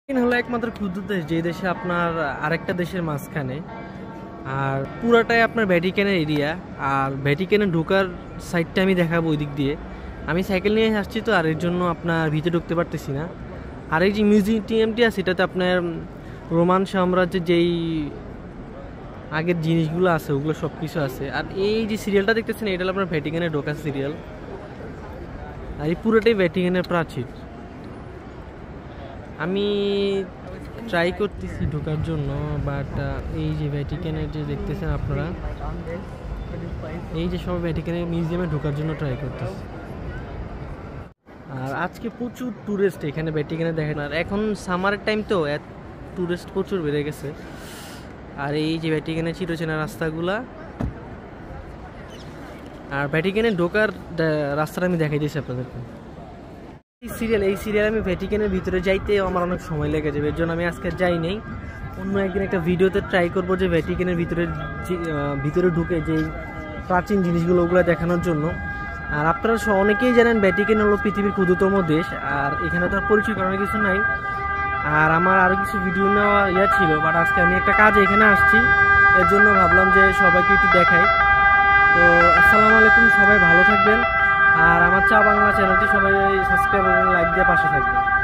হলো একমাত্র ক্ষুদ্র দেশ যে দেশে আপনার আরেকটা দেশের মাঝখানে, আর পুরাটাই আপনার ভ্যাটিকানের এরিয়া। আর ভ্যাটিকানে ঢোকার সাইডটা আমি দেখাবো ওই দিক দিয়ে। আমি সাইকেল নিয়ে আসছি তো, আর এর জন্য আপনার ভিতরে ঢুকতে পারতেছি না। আর এই যে মিউজিয়ামটি আছে এটাতে আপনার রোমান সাম্রাজ্যের যেই আগের জিনিসগুলো আছে ওগুলো সব কিছু আছে। আর এই যে সিরিয়ালটা দেখতেছেন এটা হলো আপনার ভ্যাটিকানে ঢোকার সিরিয়াল। আর এই পুরোটাই ভ্যাটিকানের প্রাচীর। আমি ট্রাই করতেছি ঢোকার জন্য, বাট এই যে ভ্যাটিকানের যে দেখতেছেন আপনারা, এই যে সব ভ্যাটিকানের মিউজিয়ামে ঢোকার জন্য ট্রাই করতেছি। আর আজকে প্রচুর ট্যুরিস্ট এখানে ভ্যাটিকানে দেখেন। আর এখন সামারের টাইম তো ট্যুরিস্ট প্রচুর বেড়ে গেছে। আর এই যে ভ্যাটিকানে চিরচেনা রাস্তাগুলা, আর ভ্যাটিকানে ঢোকার রাস্তাটা আমি দেখাই দিয়েছি আপনাদেরকে। এই সিরিয়াল আমি ভ্যাটিকানের ভিতরে যাইতে আমার অনেক সময় লেগে যাবে, এর জন্য আমি আজকে যাই নাই। অন্য একদিন একটা ভিডিওতে ট্রাই করবো যে ভ্যাটিকানের ভিতরে ঢুকে যে প্রাচীন জিনিসগুলো ওগুলো দেখানোর জন্য। আর আপনারা অনেকেই জানেন ভ্যাটিকান হলো পৃথিবীর ক্ষুদ্রতম দেশ, আর এখানে তো আর পরিচয় করার কিছু নাই। আর আমার আরও কিছু ভিডিও নেওয়া ছিল, বাট আজকে আমি একটা কাজে এখানে আসছি, এর জন্য ভাবলাম যে সবাইকে একটু দেখাই। তো আসসালামু আলাইকুম, সবাই ভালো থাকবেন। আর আমার চা বাংলা চ্যানেলটি সবাই সাবস্ক্রাইব এবং লাইক দিয়ে পাশে থাকবেন।